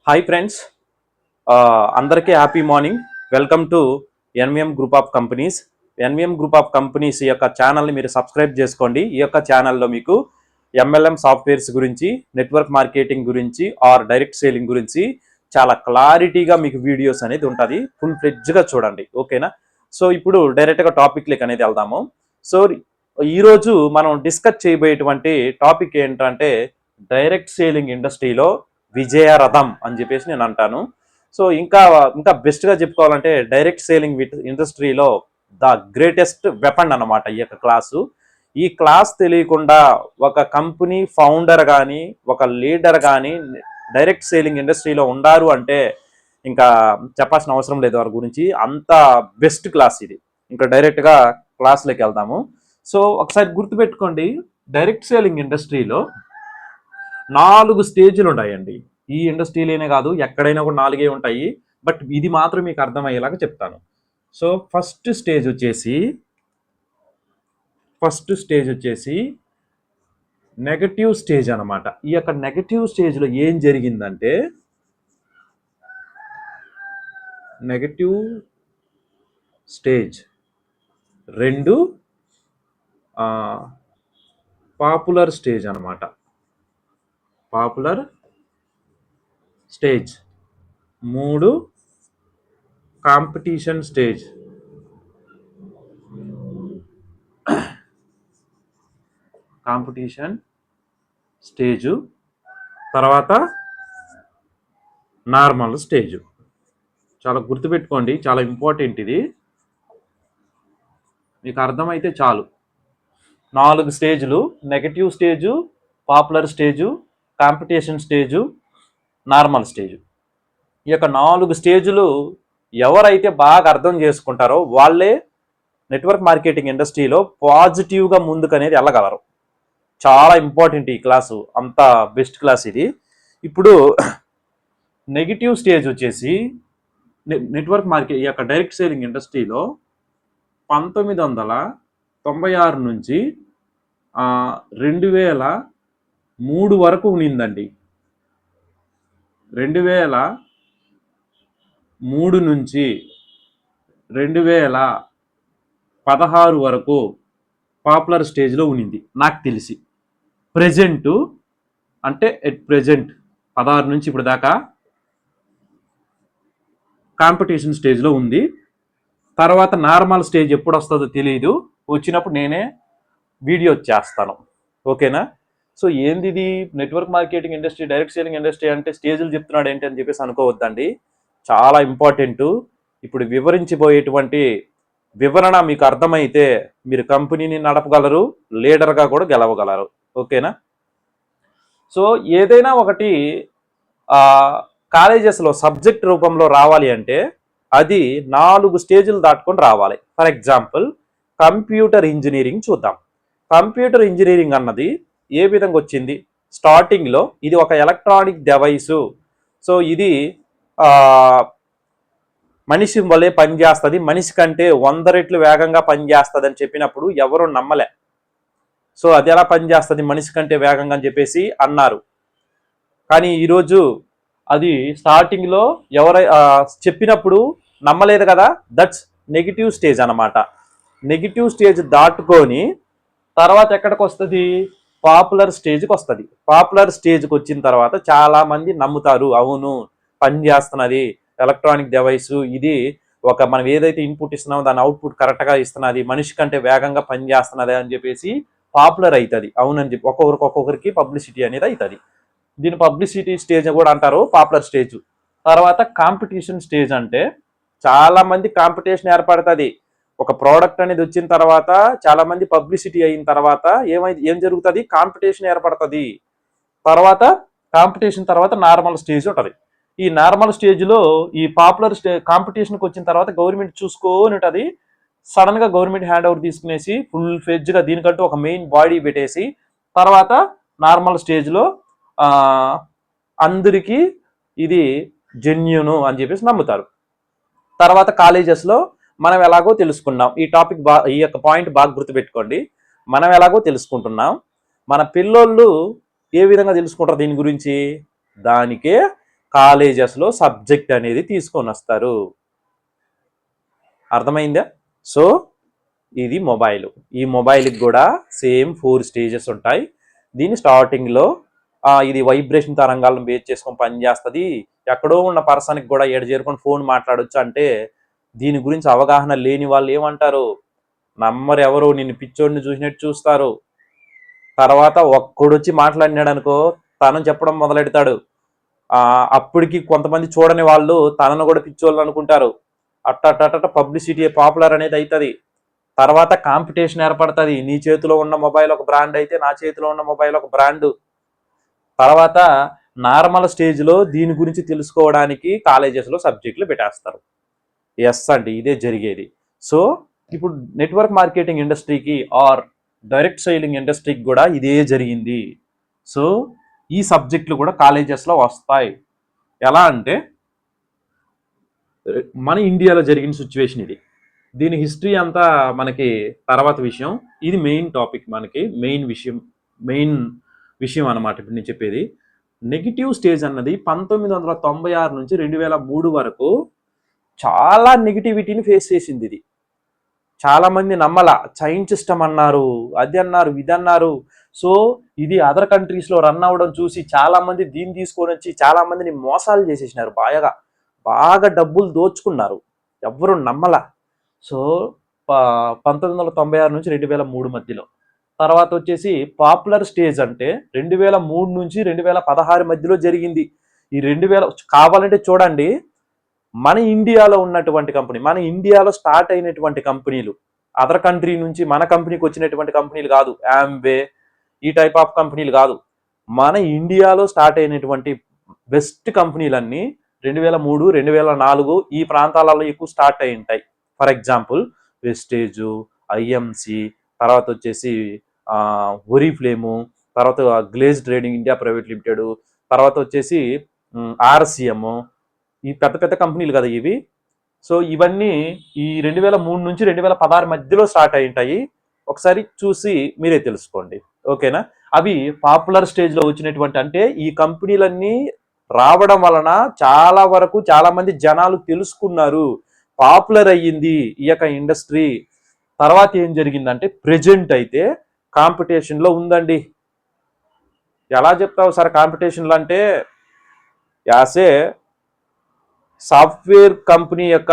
Hi friends, అందరికీ happy morning. Welcome to NVM group of companies. NVM group of companies ఈ యొక్క ఛానల్ని మీరు సబ్స్క్రైబ్ చేసుకోండి. ఈ యొక్క ఛానల్లో మీకు ఎంఎల్ఎం సాఫ్ట్వేర్స్ గురించి, నెట్వర్క్ మార్కెటింగ్ గురించి ఆర్ డైరెక్ట్ సేలింగ్ గురించి చాలా క్లారిటీగా మీకు వీడియోస్ అనేది ఉంటుంది. ఫుల్ ఫ్లెడ్జ్గా చూడండి, ఓకేనా? సో ఇప్పుడు డైరెక్ట్గా టాపిక్లకి అనేది వెళ్దాము. సో ఈరోజు మనం డిస్కస్ చేయబోయేటువంటి టాపిక్ ఏంటంటే డైరెక్ట్ సేలింగ్ ఇండస్ట్రీలో విజయరథం అని చెప్పేసి నేను అంటాను. సో ఇంకా ఇంకా బెస్ట్గా చెప్పుకోవాలంటే డైరెక్ట్ సేలింగ్ ఇండస్ట్రీలో ద గ్రేటెస్ట్ వెపన్ అన్నమాట ఈ యొక్క క్లాసు. ఈ క్లాస్ తెలియకుండా ఒక కంపెనీ ఫౌండర్ కానీ ఒక లీడర్ కానీ డైరెక్ట్ సేలింగ్ ఇండస్ట్రీలో ఉండారు అంటే ఇంకా చెప్పాల్సిన అవసరం లేదు వారి గురించి. అంత బెస్ట్ క్లాస్ ఇది. ఇంకా డైరెక్ట్గా క్లాస్లోకి వెళ్దాము. సో ఒకసారి గుర్తుపెట్టుకోండి, డైరెక్ట్ సేలింగ్ ఇండస్ట్రీలో 4 స్టేజ్లు ఉంటాయండి. ఈ ఇండస్ట్రీలోనే కాదు, ఎక్కడైనా కూడా 4 ఉంటాయి. బట్ ఇది మాత్రం మీకు అర్థమయ్యేలాగా చెప్తాను. సో ఫస్ట్ స్టేజ్ వచ్చేసి నెగటివ్ స్టేజ్ అనమాట. ఈ యొక్క నెగటివ్ స్టేజ్లో ఏం జరిగిందంటే, నెగటివ్ స్టేజ్ 2 పాపులర్ స్టేజ్ అనమాట. Popular stage 3 competition stage. Competition stage తర్వాత నార్మల్ స్టేజు. చాలా గుర్తుపెట్టుకోండి, చాలా ఇంపార్టెంట్ ఇది. మీకు అర్థమైతే చాలు. 4 స్టేజ్లు: negative stage, popular stage, competition stage, normal stage. ఈ యొక్క 4 స్టేజ్లు ఎవరైతే బాగా అర్థం చేసుకుంటారో వాళ్ళే నెట్వర్క్ మార్కెటింగ్ ఇండస్ట్రీలో పాజిటివ్గా ముందుకు అనేది వెళ్ళగలరు. చాలా ఇంపార్టెంట్ ఈ క్లాసు, అంత బెస్ట్ క్లాస్ ఇది. ఇప్పుడు నెగిటివ్ స్టేజ్ వచ్చేసి నెట్వర్క్ మార్కెట్ ఈ యొక్క డైరెక్ట్ సేలింగ్ ఇండస్ట్రీలో 1996 నుంచి 2003 వరకు ఉన్నిందండి. 2003 నుంచి 2016 వరకు పాపులర్ స్టేజ్లో ఉన్నింది నాకు తెలిసి. ప్రెజెంట్ అంటే ఎట్ ప్రెజెంట్ 16 నుంచి ఇప్పుడు దాకా కాంపిటీషన్ స్టేజ్లో ఉంది. తర్వాత నార్మల్ స్టేజ్ ఎప్పుడు వస్తుందో తెలియదు, వచ్చినప్పుడు నేనే వీడియో చేస్తాను, ఓకేనా? సో ఏంది ఇది network marketing industry, direct selling industry అంటే స్టేజ్లు చెప్తున్నాడు ఏంటి అని చెప్పేసి అనుకోవద్దండి. చాలా ఇంపార్టెంట్. ఇప్పుడు వివరించబోయేటువంటి వివరణ మీకు అర్థమైతే మీరు కంపెనీని నడపగలరు, లీడర్గా కూడా గెలవగలరు, ఓకేనా? సో ఏదైనా ఒకటి కాలేజెస్లో సబ్జెక్ట్ రూపంలో రావాలి అంటే అది 4 స్టేజ్లు దాటుకొని రావాలి. ఫర్ ఎగ్జాంపుల్ కంప్యూటర్ ఇంజనీరింగ్ చూద్దాం. కంప్యూటర్ ఇంజనీరింగ్ అన్నది ఏ విధంగా వచ్చింది? స్టార్టింగ్లో ఇది ఒక ఎలక్ట్రానిక్ డివైసు. సో ఇది మనిషి వల్లే పనిచేస్తుంది, మనిషి కంటే 100 రెట్లు వేగంగా పనిచేస్తుంది అని చెప్పినప్పుడు ఎవరు నమ్మలే. సో అది ఎలా పనిచేస్తుంది మనిషి కంటే వేగంగా అని చెప్పేసి అన్నారు. కానీ ఈరోజు అది స్టార్టింగ్లో చెప్పినప్పుడు నమ్మలేదు కదా. దట్స్ నెగిటివ్ స్టేజ్ అనమాట. నెగిటివ్ స్టేజ్ దాటుకొని తర్వాత ఎక్కడికి వస్తుంది? పాపులర్ స్టేజ్కి వస్తుంది. పాపులర్ స్టేజ్కి వచ్చిన తర్వాత చాలామంది నమ్ముతారు, అవును పనిచేస్తున్నది ఎలక్ట్రానిక్ డివైసు, ఇది ఒక మనం ఏదైతే ఇన్పుట్ ఇస్తున్నామో దాని అవుట్పుట్ కరెక్ట్గా ఇస్తున్నది, మనిషి కంటే వేగంగా పనిచేస్తున్నది అని చెప్పేసి పాపులర్ అవుతుంది. అవునని చెప్పి ఒక్కొక్కరికి పబ్లిసిటీ అనేది అవుతుంది. దీని పబ్లిసిటీ స్టేజ్ కూడా అంటారు, పాపులర్ స్టేజ్. తర్వాత కాంపిటీషన్ స్టేజ్ అంటే చాలా మంది కాంపిటీషన్ ఏర్పడుతుంది. ఒక ప్రోడక్ట్ అనేది వచ్చిన తర్వాత చాలా మంది పబ్లిసిటీ అయిన తర్వాత ఏం జరుగుతుంది? కాంపిటీషన్ ఏర్పడుతుంది. తర్వాత కాంపిటీషన్ తర్వాత నార్మల్ స్టేజ్ ఉంటుంది. ఈ నార్మల్ స్టేజ్లో ఈ పాపులర్ కాంపిటీషన్కి వచ్చిన తర్వాత గవర్నమెంట్ చూసుకొని ఉంటుంది. సడన్గా గవర్నమెంట్ హ్యాండ్ ఓవర్ తీసుకునేసి ఫుల్ ఫ్లెడ్జ్గా దీనికంటూ ఒక మెయిన్ బాడీ పెట్టేసి తర్వాత నార్మల్ స్టేజ్లో అందరికీ ఇది జెన్యూను అని చెప్పేసి నమ్ముతారు. తర్వాత కాలేజెస్లో మనం ఎలాగో తెలుసుకున్నాం. ఈ టాపిక్ ఈ యొక్క పాయింట్ బాగా గుర్తుపెట్టుకోండి. మనం ఎలాగో తెలుసుకుంటున్నాం, మన పిల్లోళ్ళు ఏ విధంగా తెలుసుకుంటారు దీని గురించి? దానికే కాలేజెస్లో సబ్జెక్ట్ అనేది తీసుకొని వస్తారు. అర్థమైందా? సో ఇది మొబైల్. ఈ మొబైల్కి కూడా సేమ్ 4 స్టేజెస్ ఉంటాయి. దీని స్టార్టింగ్లో ఇది వైబ్రేషన్ తరంగాలను బేస్ చేసుకొని పనిచేస్తుంది. ఎక్కడో ఉన్న పర్సన్కి కూడా ఏడు చేరుకొని ఫోన్ మాట్లాడొచ్చు అంటే దీని గురించి అవగాహన లేని వాళ్ళు ఏమంటారు, నమ్మరు, ఎవరు నిన్ను పిచ్చోడిని చూసినట్టు చూస్తారు. తర్వాత ఒక్కడొచ్చి మాట్లాడినాడు అనుకో తనని చెప్పడం మొదలెడతాడు. అప్పటికి కొంతమంది చూడని వాళ్ళు తనను కూడా పిచ్చోళ్ళు అనుకుంటారు. అట్ట పబ్లిసిటీ పాపులర్ అనేది అవుతుంది. తర్వాత కాంపిటీషన్ ఏర్పడుతుంది. నీ చేతిలో ఉన్న మొబైల్ ఒక బ్రాండ్ అయితే నా చేతిలో ఉన్న మొబైల్ ఒక బ్రాండ్. తర్వాత నార్మల్ స్టేజ్లో దీని గురించి తెలుసుకోవడానికి కాలేజెస్లో సబ్జెక్టులు పెట్టేస్తారు. ఎస్ అండి, ఇదే జరిగేది. సో ఇప్పుడు నెట్వర్క్ మార్కెటింగ్ ఇండస్ట్రీకి ఆర్ డైరెక్ట్ సెయిలింగ్ ఇండస్ట్రీకి కూడా ఇదే జరిగింది. సో ఈ సబ్జెక్టులు కూడా కాలేజెస్లో వస్తాయి. ఎలా అంటే మన ఇండియాలో జరిగిన సిచ్యువేషన్ ఇది. దీని హిస్టరీ అంతా మనకి తర్వాత విషయం. ఇది మెయిన్ టాపిక్, మనకి మెయిన్ విషయం అన్నమాట. ఇప్పుడు నేను చెప్పేది నెగిటివ్ స్టేజ్ అన్నది 1996 నుంచి 2003 వరకు చాలా నెగిటివిటీని ఫేస్ చేసింది. ఇది చాలా మంది నమ్మల. చైన్ సిస్టమ్ అన్నారు, అది అన్నారు, ఇది అన్నారు. సో ఇది అదర్ కంట్రీస్లో రన్ అవ్వడం చూసి చాలా మంది దీన్ని తీసుకొని వచ్చి చాలా మందిని మోసాలు చేసేసినారు. బాగా డబ్బులు దోచుకున్నారు. ఎవ్వరు నమ్మల. సో 1996 నుంచి 2003 మధ్యలో. తర్వాత వచ్చేసి పాపులర్ స్టేజ్ అంటే 2003 నుంచి 2016 మధ్యలో జరిగింది. ఈ 2000 కావాలంటే చూడండి, మన ఇండియాలో ఉన్నటువంటి కంపెనీ, మన ఇండియాలో స్టార్ట్ అయినటువంటి కంపెనీలు, అదర్ కంట్రీ నుంచి మన కంపెనీకి వచ్చినటువంటి కంపెనీలు కాదు, యాంబే ఈ టైప్ ఆఫ్ కంపెనీలు కాదు. మన ఇండియాలో స్టార్ట్ అయినటువంటి బెస్ట్ కంపెనీలన్నీ 2003, 2004 ఈ ప్రాంతాలలో ఎక్కువ స్టార్ట్ అయి ఉంటాయి. ఫర్ ఎగ్జాంపుల్ వెస్టేజు, ఐఎంసి, తర్వాత వచ్చేసి ఒరిఫ్లేము, తర్వాత glaze trading India private limited, తర్వాత వచ్చేసి ఆర్సిఎం, ఈ పెద్ద పెద్ద కంపెనీలు కదా ఇవి. సో ఇవన్నీ ఈ 2003 నుంచి 2016 మధ్యలో స్టార్ట్ అయి ఉంటాయి. ఒకసారి చూసి మీరే తెలుసుకోండి, ఓకేనా? అవి పాపులర్ స్టేజ్లో వచ్చినటువంటి, అంటే ఈ కంపెనీలన్నీ రావడం వలన చాలా వరకు చాలా మంది జనాలు తెలుసుకున్నారు, పాపులర్ అయ్యింది ఈ యొక్క ఇండస్ట్రీ. తర్వాత ఏం జరిగిందంటే ప్రెజెంట్ అయితే కాంపిటీషన్లో ఉందండి. ఎలా చెప్తావు సార్ కాంపిటీషన్లో అంటే? యాసే సాఫ్ట్వేర్ కంపెనీ యొక్క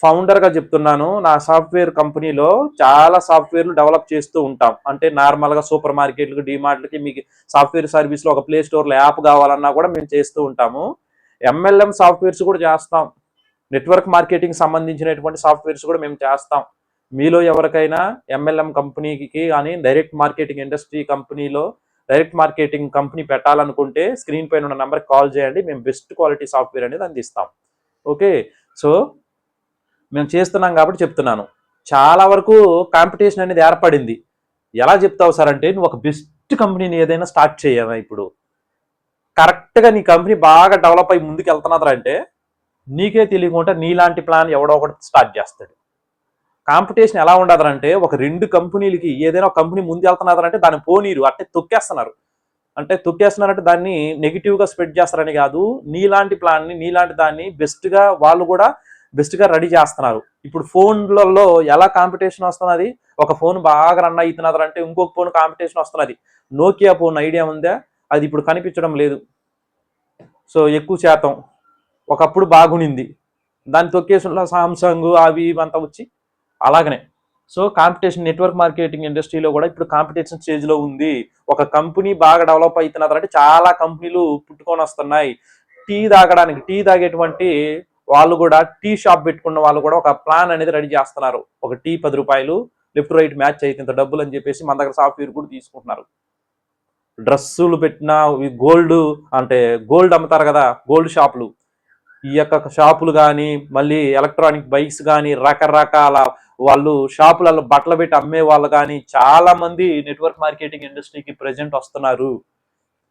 ఫౌండర్గా చెప్తున్నాను. నా సాఫ్ట్వేర్ కంపెనీలో చాలా సాఫ్ట్వేర్లు డెవలప్ చేస్తూ ఉంటాం. అంటే నార్మల్గా సూపర్ మార్కెట్లకు, డిమార్ట్లకి మీకు సాఫ్ట్వేర్ సర్వీస్లో ఒక ప్లే స్టోర్లో యాప్ కావాలన్నా కూడా మేము చేస్తూ ఉంటాము. ఎంఎల్ఎం సాఫ్ట్వేర్స్ కూడా చేస్తాం. నెట్వర్క్ మార్కెటింగ్ సంబంధించినటువంటి సాఫ్ట్వేర్స్ కూడా మేము చేస్తాం. మీలో ఎవరికైనా ఎంఎల్ఎం కంపెనీకి కానీ డైరెక్ట్ మార్కెటింగ్ ఇండస్ట్రీ కంపెనీలో డైరెక్ట్ మార్కెటింగ్ కంపెనీ పెట్టాలనుకుంటే స్క్రీన్ పైన ఉన్న నెంబర్కి కాల్ చేయండి. మేము బెస్ట్ క్వాలిటీ సాఫ్ట్వేర్ అనేది అందిస్తాం. ఓకే, సో మేము చేస్తున్నాం కాబట్టి చెప్తున్నాను. చాలా వరకు కాంపిటీషన్ అనేది ఏర్పడింది. ఎలా చెప్తావు సార్ అంటే, నువ్వు ఒక బెస్ట్ కంపెనీని ఏదైనా స్టార్ట్ చేయవా, ఇప్పుడు కరెక్ట్గా నీ కంపెనీ బాగా డెవలప్ అయ్యి ముందుకు వెళ్తున్నారంటే నీకే తెలియకుండా నీలాంటి ప్లాన్ ఎవడో ఒకటి స్టార్ట్ చేస్తాడు. కాంపిటీషన్ ఎలా ఉండదంటే, ఒక 2 కంపెనీలకి ఏదైనా ఒక కంపెనీ ముందు వెళ్తున్నారంటే దాన్ని పోనీరు, అంటే తొక్కేస్తున్నారు. అంటే తొక్కేస్తున్నారంటే దాన్ని నెగిటివ్గా స్ప్రెడ్ చేస్తారని కాదు, నీలాంటి ప్లాన్ని, నీలాంటి దాన్ని బెస్ట్గా వాళ్ళు కూడా బెస్ట్గా రెడీ చేస్తున్నారు. ఇప్పుడు ఫోన్లలో ఎలా కాంపిటీషన్ వస్తున్నది, ఒక ఫోన్ బాగా రన్ అవుతున్నది అంటే ఇంకొక ఫోన్ కాంపిటీషన్ వస్తున్నది. నోకియా ఫోన్ ఐడియా ఉందా? అది ఇప్పుడు కనిపించడం లేదు. సో ఎక్కువ శాతం ఒకప్పుడు బాగునింది, దాన్ని తొక్కేసిన సామ్సంగ్ అవి ఇవంతా వచ్చి అలాగనే. సో కాంపిటీషన్ నెట్వర్క్ మార్కెటింగ్ ఇండస్ట్రీలో కూడా ఇప్పుడు కాంపిటీషన్ స్టేజ్లో ఉంది. ఒక కంపెనీ బాగా డెవలప్ అవుతున్నదంటే చాలా కంపెనీలు పుట్టుకొని వస్తున్నాయి. టీ తాగేటువంటి వాళ్ళు కూడా, టీ షాప్ పెట్టుకున్న వాళ్ళు కూడా ఒక ప్లాన్ అనేది రెడీ చేస్తున్నారు. ఒక టీ 10 రూపాయలు, లెఫ్ట్ రైట్ మ్యాచ్ అయితే ఇంత డబ్బులు అని చెప్పేసి మన దగ్గర సాఫ్ట్వేర్ కూడా తీసుకుంటున్నారు. డ్రెస్సులు పెట్టిన గోల్డ్ అమ్ముతారు కదా, గోల్డ్ షాపులు, ఈ యొక్క షాపులు కానీ, మళ్ళీ ఎలక్ట్రానిక్ బైక్స్ కానీ, రకరకాల వాళ్ళు షాపులలో బట్టలు పెట్టి అమ్మే వాళ్ళు కానీ చాలా మంది నెట్వర్క్ మార్కెటింగ్ ఇండస్ట్రీకి ప్రెజెంట్ వస్తున్నారు.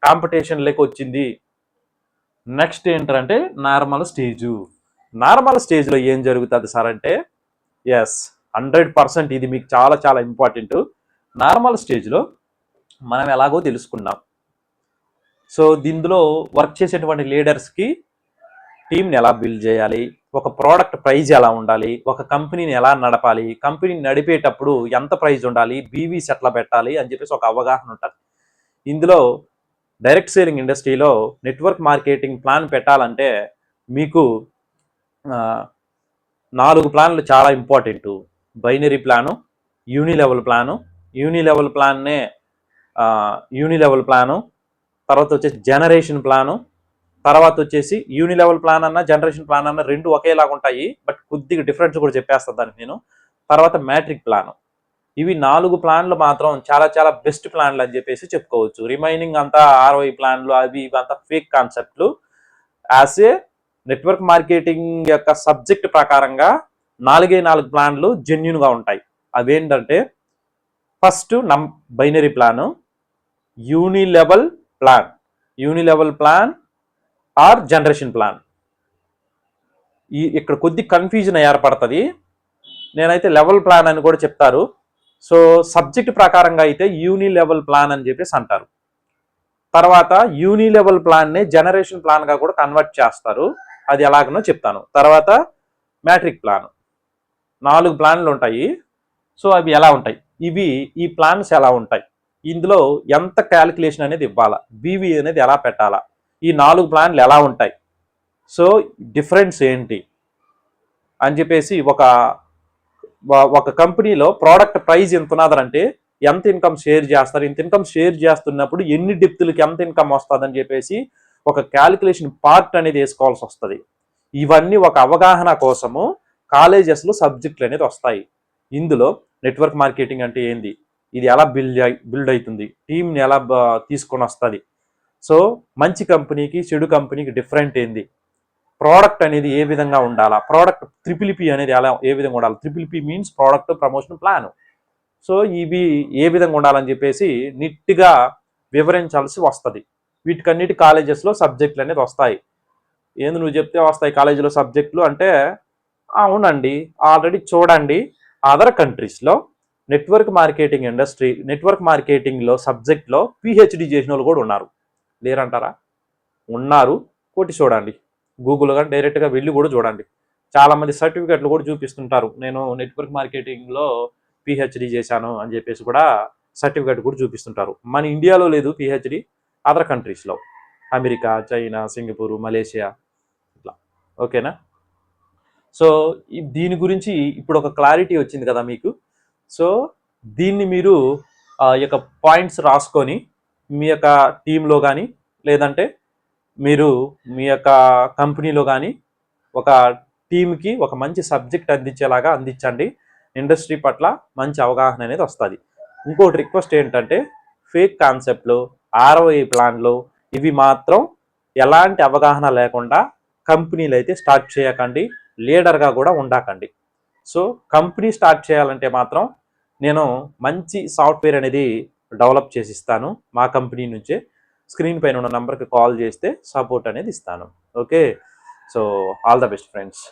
కాంపిటీషన్ లెక్క వచ్చింది. నెక్స్ట్ ఏంటంటే నార్మల్ స్టేజ్లో ఏం జరుగుతుంది సార్ అంటే, ఎస్ 100% ఇది మీకు చాలా చాలా ఇంపార్టెంట్. నార్మల్ స్టేజ్లో మనం ఎలాగో తెలుసుకున్నాం. సో దీనిలో వర్క్ చేసేటువంటి లీడర్స్కి టీంని ఎలా బిల్డ్ చేయాలి, ఒక ప్రోడక్ట్ ప్రైజ్ ఎలా ఉండాలి, ఒక కంపెనీని ఎలా నడపాలి, కంపెనీని నడిపేటప్పుడు ఎంత ప్రైజ్ ఉండాలి, బీవీస్ ఎట్లా పెట్టాలి అని చెప్పేసి ఒక అవగాహన ఉంటుంది. ఇందులో డైరెక్ట్ సేలింగ్ ఇండస్ట్రీలో నెట్వర్క్ మార్కెటింగ్ ప్లాన్ పెట్టాలంటే మీకు 4 ప్లాన్లు చాలా important. Binary plan, unilevel plan, unilevel ప్లాన్నే యూనిలెవెల్ ప్లాను, తర్వాత వచ్చేసి జనరేషన్ ప్లాను, తర్వాత వచ్చేసి యూనిలెవెల్ ప్లాన్ అన్న జనరేషన్ ప్లాన్ అన్న రెండు ఒకేలాగా ఉంటాయి, బట్ కొద్దిగా డిఫరెన్స్ కూడా చెప్పేస్తాను దానికి నేను. తర్వాత మ్యాట్రిక్ ప్లాను. ఇవి 4 ప్లాన్లు మాత్రం చాలా చాలా బెస్ట్ ప్లాన్లు అని చెప్పేసి చెప్పుకోవచ్చు. రిమైనింగ్ అంతా ROI ప్లాన్లు అవి ఇవి అంతా ఫేక్ కాన్సెప్ట్లు. యాజ్ ఏ నెట్వర్క్ మార్కెటింగ్ యొక్క సబ్జెక్ట్ ప్రకారంగా 4 ప్లాన్లు జెన్యున్గా ఉంటాయి. అవేంటంటే first binary plan, unilevel plan, unilevel plan or generation plan. ఇక్కడ కొద్ది కన్ఫ్యూజన్ ఏర్పడుతుంది. నేనైతే లెవెల్ ప్లాన్ అని కూడా చెప్తారు. సో సబ్జెక్ట్ ప్రకారంగా అయితే యూనిలెవెల్ ప్లాన్ అని చెప్పేసి అంటారు. తర్వాత యూనిలెవెల్ ప్లాన్నే జనరేషన్ ప్లాన్గా కూడా కన్వర్ట్ చేస్తారు. అది ఎలాగనో చెప్తాను. తర్వాత మ్యాట్రిక్ ప్లాన్. 4 ప్లాన్లు ఉంటాయి. సో అవి ఎలా ఉంటాయి, ఈ ప్లాన్స్ ఎలా ఉంటాయి, ఇందులో ఎంత క్యాలిక్యులేషన్ అనేది ఇవ్వాలా, బీవీ అనేది ఎలా పెట్టాలా, ఈ 4 ప్లాన్లు ఎలా ఉంటాయి, సో డిఫరెన్స్ ఏంటి అని చెప్పేసి ఒక కంపెనీలో ప్రోడక్ట్ ప్రైస్ ఎంత ఉన్నదంటే ఎంత ఇన్కమ్ షేర్ చేస్తారు, ఇంత ఇన్కమ్ షేర్ చేస్తున్నప్పుడు ఎన్ని డెప్తులకి ఎంత ఇన్కమ్ వస్తుందని చెప్పేసి ఒక క్యాలిక్యులేషన్ పార్ట్ అనేది వేసుకోవాల్సి వస్తుంది. ఇవన్నీ ఒక అవగాహన కోసము కాలేజెస్లో సబ్జెక్టులు అనేది వస్తాయి. ఇందులో నెట్వర్క్ మార్కెటింగ్ అంటే ఏంది, ఇది ఎలా బిల్డ్ అవుతుంది, టీంని ఎలా తీసుకొని వస్తుంది, సో మంచి కంపెనీకి చెడు కంపెనీకి డిఫరెంట్ ఏంది, ప్రోడక్ట్ అనేది ఏ విధంగా ఉండాలా, ప్రోడక్ట్ TPP అనేది ఏ విధంగా ఉండాలి, TPP means product promotion plan. So ఇవి ఏ విధంగా ఉండాలని చెప్పేసి నీట్గా వివరించాల్సి వస్తుంది. వీటికన్నిటి కాలేజెస్లో సబ్జెక్టులు అనేది వస్తాయి. ఏంది నువ్వు చెప్తే వస్తాయి కాలేజీలో సబ్జెక్టులు అంటే, అవునండి, ఆల్రెడీ చూడండి అదర్ కంట్రీస్లో నెట్వర్క్ మార్కెటింగ్ ఇండస్ట్రీ, నెట్వర్క్ మార్కెటింగ్లో సబ్జెక్ట్లో PhD చేసిన వాళ్ళు కూడా ఉన్నారు. లేరంటారా? ఉన్నారు. కొట్టి చూడండి, గూగుల్ కానీ డైరెక్ట్గా వెళ్ళి కూడా చూడండి. చాలామంది సర్టిఫికెట్లు కూడా చూపిస్తుంటారు, నేను నెట్వర్క్ మార్కెటింగ్లో PhD చేశాను అని చెప్పేసి కూడా సర్టిఫికెట్ కూడా చూపిస్తుంటారు. మన ఇండియాలో లేదు PhD, అదర్ కంట్రీస్లో, అమెరికా, చైనా, సింగపూర్, మలేషియా ఇట్లా. ఓకేనా? సో దీని గురించి ఇప్పుడు ఒక క్లారిటీ వచ్చింది కదా మీకు. సో దీన్ని మీరు ఈ యొక్క పాయింట్స్ రాసుకొని మీ యొక్క టీంలో కానీ లేదంటే మీరు మీ యొక్క కంపెనీలో కానీ ఒక టీంకి ఒక మంచి సబ్జెక్ట్ అందించేలాగా అందించండి. ఇండస్ట్రీ పట్ల మంచి అవగాహన అనేది వస్తుంది. ఇంకోటి రిక్వెస్ట్ ఏంటంటే ఫేక్ కాన్సెప్ట్లు, ROI ప్లాన్లు ఇవి మాత్రం ఎలాంటి అవగాహన లేకుండా కంపెనీలు అయితే స్టార్ట్ చేయకండి, లీడర్గా కూడా ఉండకండి. సో కంపెనీ స్టార్ట్ చేయాలంటే మాత్రం నేను మంచి సాఫ్ట్వేర్ అనేది డెవలప్ చేసి ఇస్తాను మా కంపెనీ నుంచే. స్క్రీన్ పైన ఉన్న నంబర్కి కాల్ చేస్తే సపోర్ట్ అనేది ఇస్తాను. Okay, so all the best friends.